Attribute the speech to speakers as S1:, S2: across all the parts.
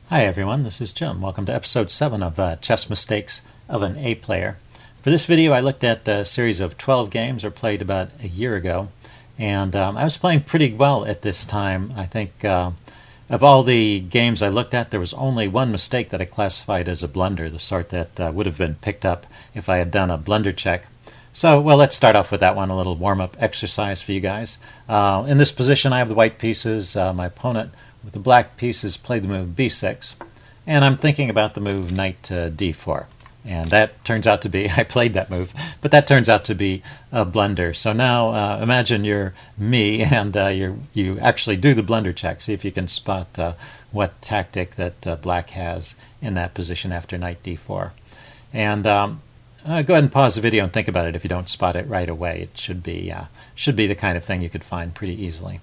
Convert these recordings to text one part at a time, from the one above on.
S1: Hi everyone, this is Jim. Welcome to episode 7 of Chess Mistakes of an A Player. For this video I looked at a series of 12 games I played about a year ago, and I was playing pretty well at this time. I think of all the games I looked at, there was only one mistake that I classified as a blunder, the sort that would have been picked up if I had done a blunder check. So, well, let's start off with that one, a little warm-up exercise for you guys. In this position I have the white pieces. My opponent with the black pieces played the move b6, and I'm thinking about the move knight to d4. And that turns out to be, I played that move, but that turns out to be a blunder. So now imagine you're me and you actually do the blunder check. See if you can spot what tactic that black has in that position after knight d4. And go ahead and pause the video and think about it if you don't spot it right away. It should be the kind of thing you could find pretty easily.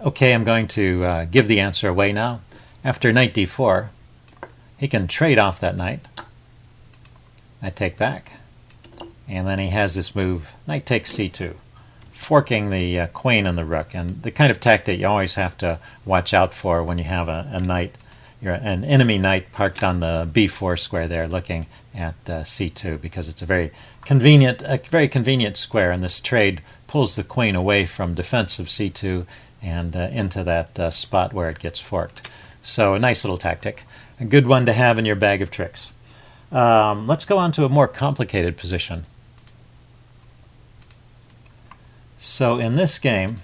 S1: Okay, I'm going to give the answer away now. After knight d4, he can trade off that knight. I take back. And then he has this move, knight takes c2, forking the queen and the rook. And the kind of tactic you always have to watch out for when you have a knight, an enemy knight parked on the b4 square there looking at c2, because it's a very convenient square, and this trade pulls the queen away from defensive c2 and into that spot where it gets forked. So a nice little tactic, a good one to have in your bag of tricks. Let's go on to a more complicated position. So in this game,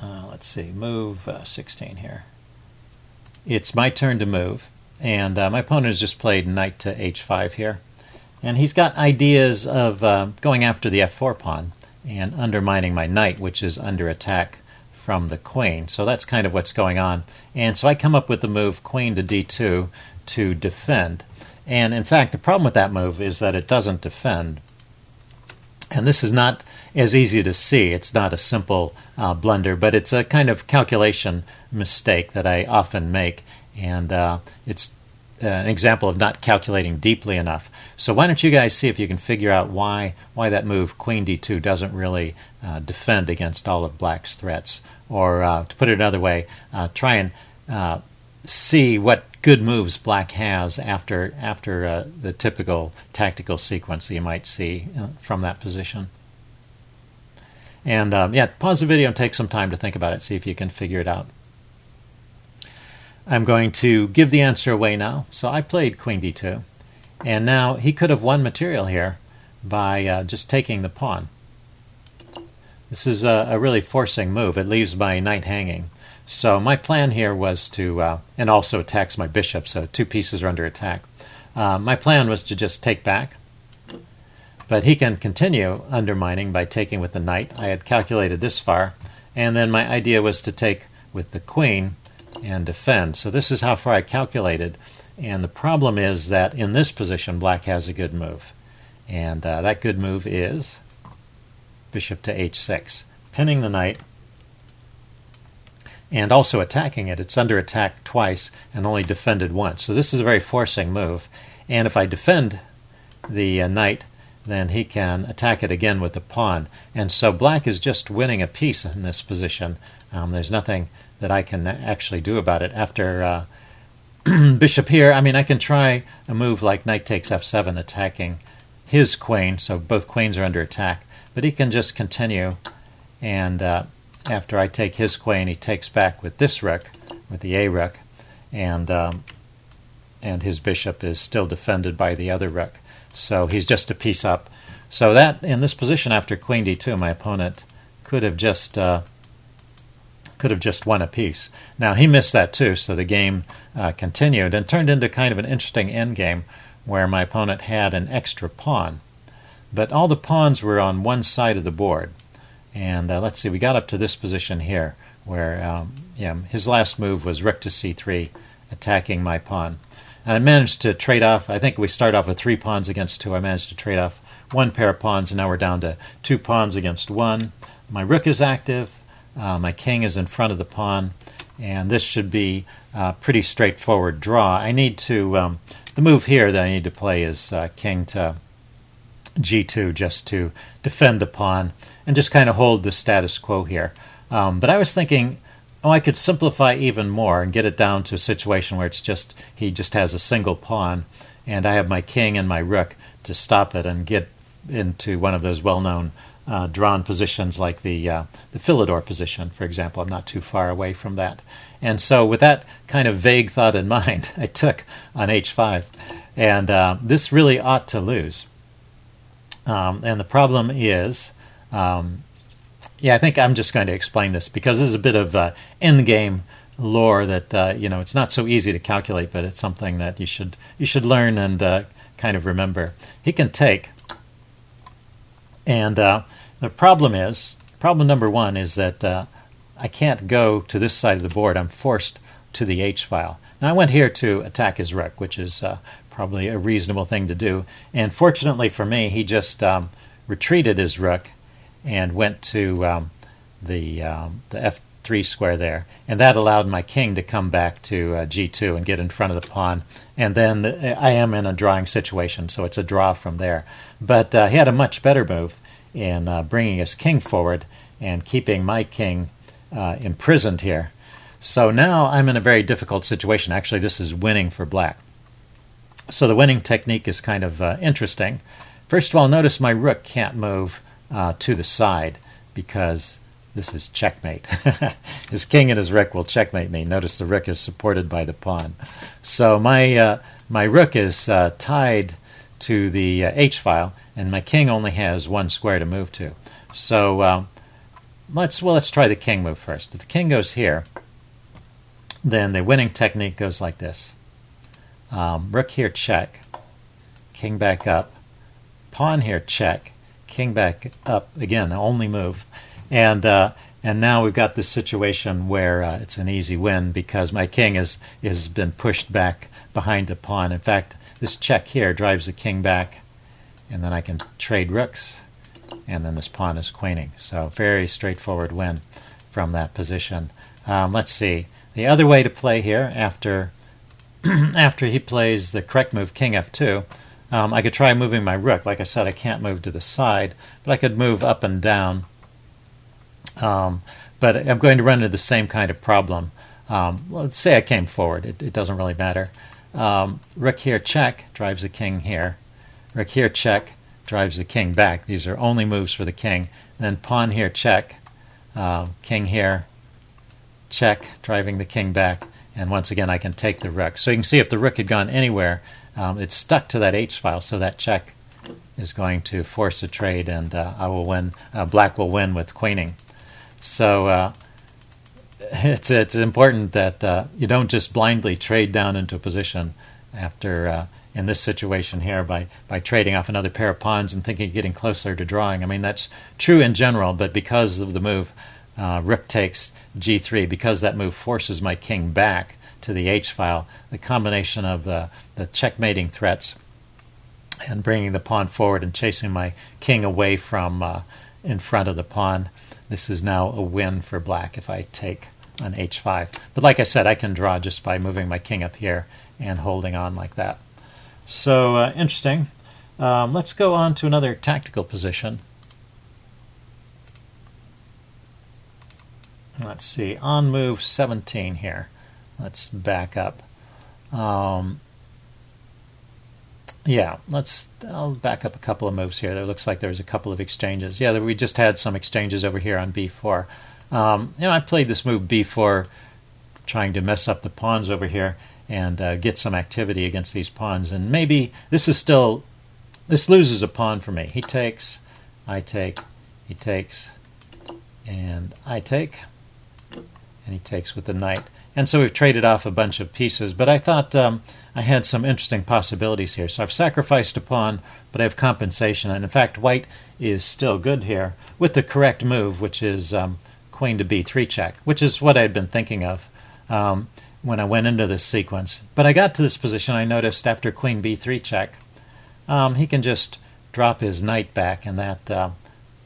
S1: let's see, move 16 here. It's my turn to move, and my opponent has just played knight to h5 here. And he's got ideas of going after the f4 pawn and undermining my knight, which is under attack from the queen. So that's kind of what's going on. And so I come up with the move queen to d2 to defend. And in fact, the problem with that move is that it doesn't defend. And this is not as easy to see. It's not a simple blunder, but it's a kind of calculation mistake that I often make. And it's an example of not calculating deeply enough. So why don't you guys see if you can figure out why that move queen d2 doesn't really defend against all of black's threats. Or to put it another way, try and see what good moves black has after the typical tactical sequence that you might see from that position. And yeah, pause the video and take some time to think about it, see if you can figure it out. I'm going to give the answer away now. So I played queen d2, and now he could have won material here by just taking the pawn. This is a really forcing move. It leaves my knight hanging. So my plan here was to, and also attacks my bishop, so two pieces are under attack. My plan was to just take back, but he can continue undermining by taking with the knight. I had calculated this far, and then my idea was to take with the queen and defend. So this is how far I calculated, and the problem is that in this position black has a good move, and that good move is bishop to h6, pinning the knight and also attacking it. It's under attack twice and only defended once. So this is a very forcing move, and if I defend the knight, then he can attack it again with the pawn. And so black is just winning a piece in this position. There's nothing that I can actually do about it. After bishop here, I mean, I can try a move like knight takes f7, attacking his queen, so both queens are under attack, but he can just continue, and after I take his queen, he takes back with this rook, with the a rook, and his bishop is still defended by the other rook. So he's just a piece up. So that, in this position after queen d2, my opponent could have just won a piece. Now he missed that too, so the game continued and turned into kind of an interesting endgame where my opponent had an extra pawn. But all the pawns were on one side of the board. And let's see, we got up to this position here where his last move was rook to c3, attacking my pawn. And I managed to trade off, I think we start off with 3 pawns against 2. I managed to trade off 1 pair of pawns, and now we're down to 2 pawns against 1. My rook is active, my king is in front of the pawn, and this should be a pretty straightforward draw. I need to, the move here that I need to play is king to g2, just to defend the pawn and just kind of hold the status quo here. But I was thinking Oh, I could simplify even more and get it down to a situation where he just has a single pawn, and I have my king and my rook to stop it and get into one of those well-known drawn positions like the Philidor position, for example. I'm not too far away from that. And so with that kind of vague thought in mind, I took on h5. And this really ought to lose. And the problem is, I think I'm just going to explain this because this is a bit of endgame lore that it's not so easy to calculate, but it's something that you should learn and kind of remember. He can take, and the problem number one is that I can't go to this side of the board. I'm forced to the H file. Now I went here to attack his rook, which is probably a reasonable thing to do. And fortunately for me, he just retreated his rook and went to the F3 square there. And that allowed my king to come back to G2 and get in front of the pawn. And then I am in a drawing situation, so it's a draw from there. But he had a much better move in bringing his king forward and keeping my king imprisoned here. So now I'm in a very difficult situation. Actually, this is winning for black. So the winning technique is kind of interesting. First of all, notice my rook can't move to the side because this is checkmate. His king and his rook will checkmate me. Notice the rook is supported by the pawn. So my rook is tied to the H file, and my king only has one square to move to. So let's try the king move first. If the king goes here, then the winning technique goes like this. Rook here, check. King back up. Pawn here, check. King back up. Again, the only move. And now we've got this situation where it's an easy win because my king has been pushed back behind the pawn. In fact, this check here drives the king back, and then I can trade rooks, and then this pawn is queening. So very straightforward win from that position. Let's see. The other way to play here, after he plays the correct move, king f2, I could try moving my rook. Like I said, I can't move to the side, but I could move up and down. But I'm going to run into the same kind of problem. Let's say I came forward. It doesn't really matter. Rook here, check, drives the king here. Rook here, check, drives the king back. These are only moves for the king. Then pawn here, check, king here, check, driving the king back, and once again I can take the rook. So you can see if the rook had gone anywhere, it's stuck to that H file, so that check is going to force a trade, and I will win. Black will win with queening. So it's important that you don't just blindly trade down into a position after in this situation here by trading off another pair of pawns and thinking of getting closer to drawing. I mean, that's true in general, but because of the move rook takes G3, because that move forces my king back to the H file, the combination of the checkmating threats and bringing the pawn forward and chasing my king away from in front of the pawn, this is now a win for black if I take on H5. But like I said, I can draw just by moving my king up here and holding on like that. So interesting. Let's go on to another tactical position. Let's see, on move 17 here. Let's back up. I'll back up a couple of moves here. There looks like there's a couple of exchanges. Yeah, we just had some exchanges over here on b4. I played this move b4 trying to mess up the pawns over here and get some activity against these pawns. And maybe this loses a pawn for me. He takes, I take, he takes, and I take, and he takes with the knight. And so we've traded off a bunch of pieces, but I thought I had some interesting possibilities here. So I've sacrificed a pawn, but I have compensation. And in fact, white is still good here with the correct move, which is queen to b3 check, which is what I had been thinking of when I went into this sequence. But I got to this position, I noticed after queen b3 check, he can just drop his knight back, and that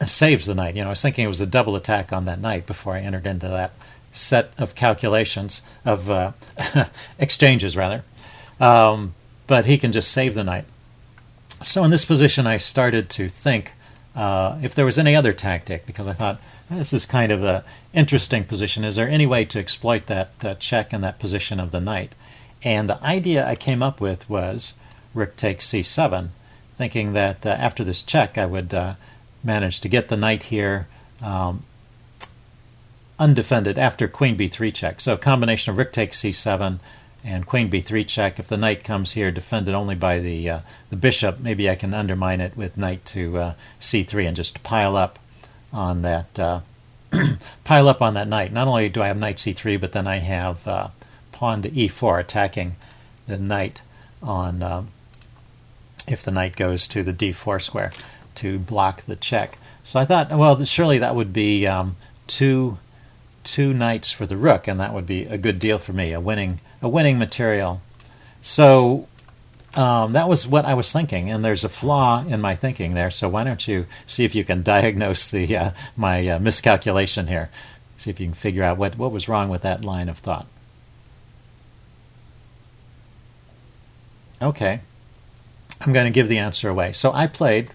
S1: saves the knight. I was thinking it was a double attack on that knight before I entered into that set of calculations, of exchanges rather. But he can just save the knight. So in this position I started to think if there was any other tactic, because I thought, This is kind of an interesting position. Is there any way to exploit that check and that position of the knight? And the idea I came up with was rook takes c7, thinking that after this check I would manage to get the knight here undefended after queen b3 check. So a combination of rook takes c7 and queen b3 check. If the knight comes here defended only by the bishop, maybe I can undermine it with knight to c3 and just pile up on that pile up on that knight. Not only do I have knight c3, but then I have pawn to e4 attacking the knight on if the knight goes to the d4 square to block the check. So I thought, well, surely that would be two knights for the rook, and that would be a good deal for me, a winning material. So that was what I was thinking, and there's a flaw in my thinking there. So why don't you see if you can diagnose the my miscalculation here? See if you can figure out what was wrong with that line of thought. Okay, I'm going to give the answer away. So I played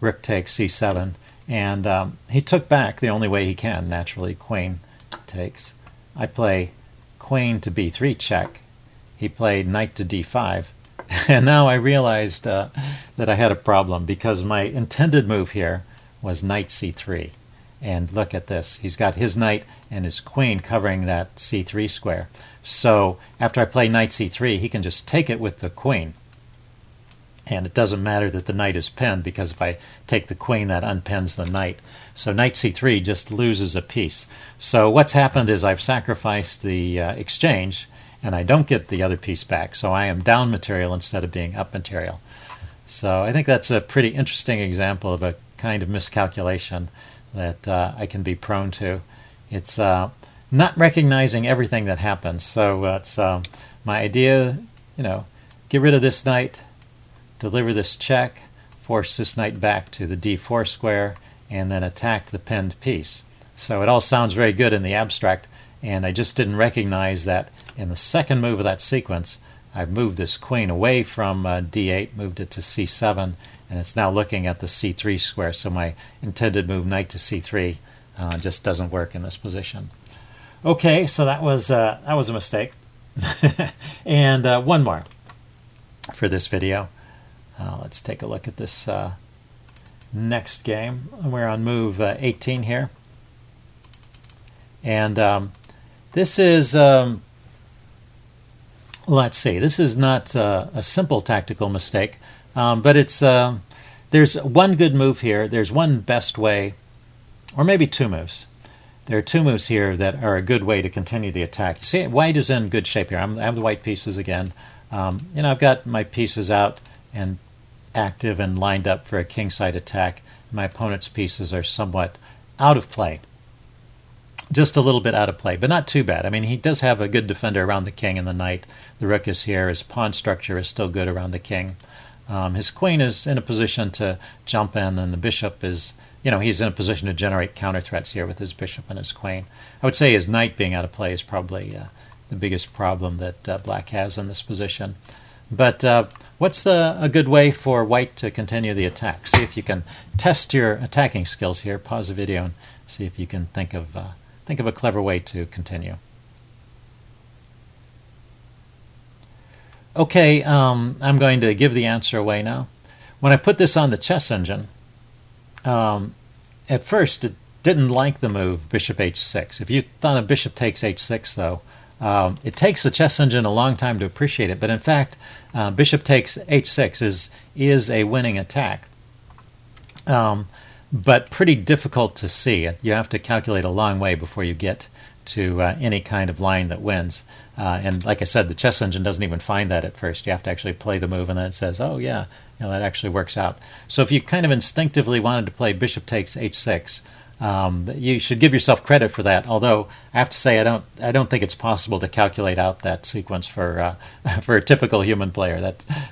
S1: rook takes c7, and he took back the only way he can, naturally, queen takes. I play queen to b3 check. He played knight to d5. And now I realized that I had a problem, because my intended move here was knight c3. And look at this. He's got his knight and his queen covering that c3 square. So after I play knight c3, he can just take it with the queen. And it doesn't matter that the knight is pinned, because if I take the queen, that unpins the knight. So knight c3 just loses a piece. So what's happened is I've sacrificed the exchange, and I don't get the other piece back. So I am down material instead of being up material. So I think that's a pretty interesting example of a kind of miscalculation that I can be prone to. It's not recognizing everything that happens. So it's my idea, get rid of this knight, deliver this check, force this knight back to the d4 square, and then attack the pinned piece. So it all sounds very good in the abstract, and I just didn't recognize that in the second move of that sequence, I've moved this queen away from d8, moved it to c7, and it's now looking at the c3 square. So my intended move, knight to c3, just doesn't work in this position. Okay, so that was a mistake. And one more for this video. Let's take a look at this next game. We're on move 18 here. And this is, let's see, this is not a simple tactical mistake, but it's there's one good move here. There's one best way, or maybe two moves. There are two moves here that are a good way to continue the attack. You see, white is in good shape here. I have the white pieces again. I've got my pieces out and active and lined up for a kingside attack. My opponent's pieces are somewhat out of play. Just a little bit out of play, but not too bad. I mean, he does have a good defender around the king and the knight. The rook is here. His pawn structure is still good around the king. His queen is in a position to jump in, and the bishop is, he's in a position to generate counter threats here with his bishop and his queen. I would say his knight being out of play is probably the biggest problem that black has in this position. But what's a good way for white to continue the attack? See if you can test your attacking skills here. Pause the video and see if you can think of a clever way to continue. Okay, I'm going to give the answer away now. When I put this on the chess engine, at first it didn't like the move bishop h6. If you thought of bishop takes h6, though, it takes the chess engine a long time to appreciate it. But in fact, bishop takes h6 is a winning attack, but pretty difficult to see. You have to calculate a long way before you get to any kind of line that wins. And like I said, the chess engine doesn't even find that at first. You have to actually play the move, and then it says, oh yeah, that actually works out. So if you kind of instinctively wanted to play bishop takes h6, you should give yourself credit for that. Although I have to say, I don't think it's possible to calculate out that sequence for a typical human player.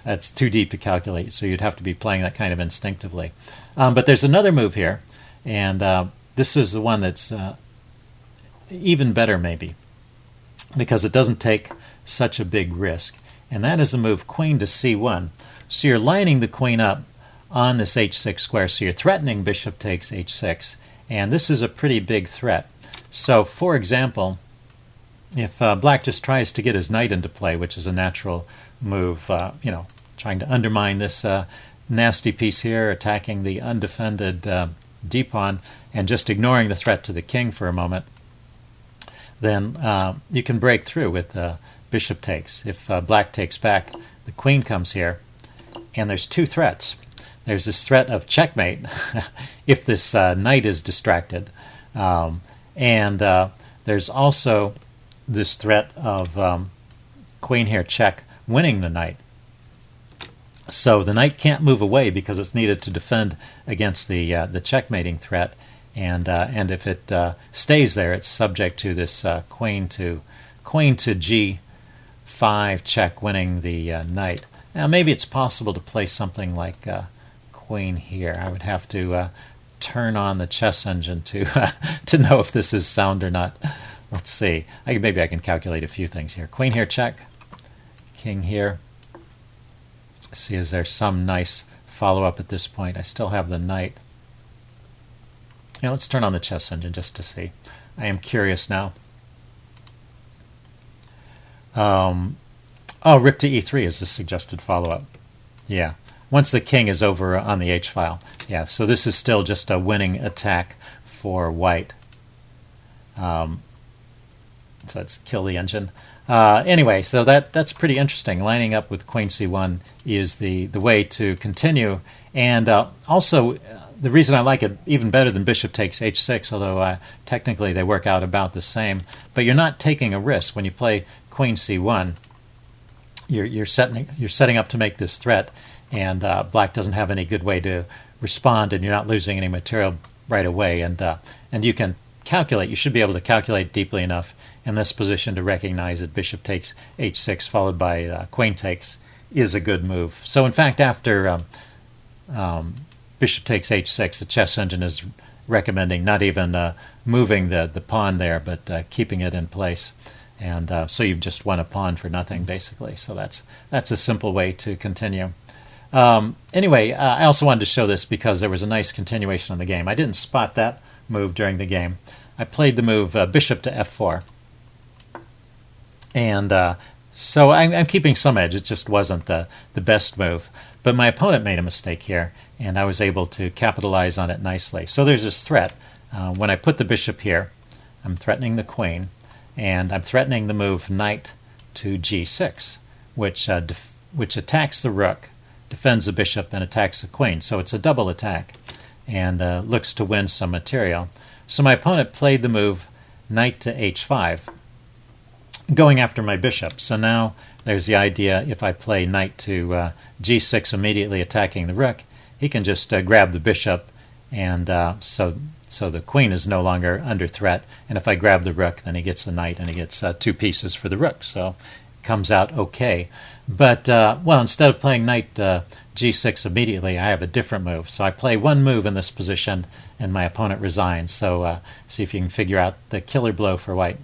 S1: That's too deep to calculate. So you'd have to be playing that kind of instinctively. But there's another move here, and this is the one that's even better, maybe, because it doesn't take such a big risk. And that is the move queen to c1. So you're lining the queen up on this h6 square. So you're threatening bishop takes h6. and this is a pretty big threat. So, for example, if black just tries to get his knight into play, which is a natural move, trying to undermine this nasty piece here, attacking the undefended d-pawn, and just ignoring the threat to the king for a moment, then you can break through with bishop takes. If black takes back, the queen comes here, and there's two threats. There's this threat of checkmate if this knight is distracted, and there's also this threat of queen here check, winning the knight. So the knight can't move away because it's needed to defend against the checkmating threat, and if it stays there, it's subject to this queen to g5 check, winning the knight. Now maybe it's possible to play something like queen here. I would have to turn on the chess engine to to know if this is sound or not. Let's see. Maybe I can calculate a few things here. Queen here check, king here. See, is there some nice follow-up at this point? I still have the knight. Let's turn on the chess engine just to see. I am curious now. Rook to e3 is the suggested follow-up. Yeah, once the king is over on the h-file. Yeah, so this is still just a winning attack for white. So let's kill the engine. Anyway, so that's pretty interesting. Lining up with queen c1 is the way to continue. And also, the reason I like it even better than bishop takes h6, although technically they work out about the same, but you're not taking a risk when you play queen c1. You're setting up to make this threat, and black doesn't have any good way to respond, and you're not losing any material right away. And you can calculate. You should be able to calculate deeply enough in this position to recognize that bishop takes h6 followed by queen takes is a good move. So in fact, after bishop takes h6, the chess engine is recommending not even moving the pawn there, but keeping it in place. And so you've just won a pawn for nothing, basically. So that's a simple way to continue. Anyway, I also wanted to show this because there was a nice continuation of the game. I didn't spot that move during the game. I played the move bishop to f4. And so I'm keeping some edge. It just wasn't the best move. But my opponent made a mistake here, and I was able to capitalize on it nicely. So there's this threat. When I put the bishop here, I'm threatening the queen, and I'm threatening the move knight to g6, which attacks the rook, defends the bishop, and attacks the queen. So it's a double attack, and looks to win some material. So my opponent played the move knight to h5, going after my bishop. So now there's the idea, if I play knight to g6 immediately attacking the rook, he can just grab the bishop, and so the queen is no longer under threat. And if I grab the rook, then he gets the knight, and he gets two pieces for the rook. So it comes out okay. But, well, instead of playing knight g6 immediately, I have a different move. So I play one move in this position, and my opponent resigns. So see if you can figure out the killer blow for white.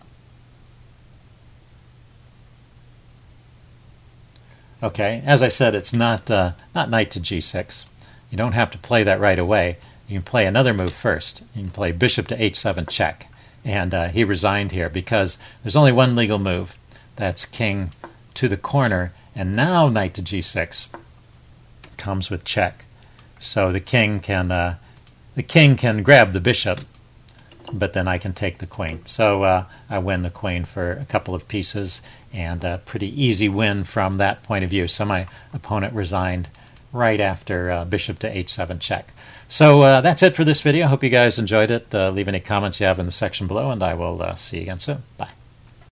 S1: Okay, as I said, it's not knight to g6. You don't have to play that right away. You can play another move first. You can play bishop to h7 check. And he resigned here because there's only one legal move. That's king to the corner. And now knight to g6 comes with check. So the king can grab the bishop, but then I can take the queen. So I win the queen for a couple of pieces, and a pretty easy win from that point of view. So my opponent resigned right after bishop to h7 check. So that's it for this video. I hope you guys enjoyed it. Leave any comments you have in the section below, and I will see you again soon. Bye.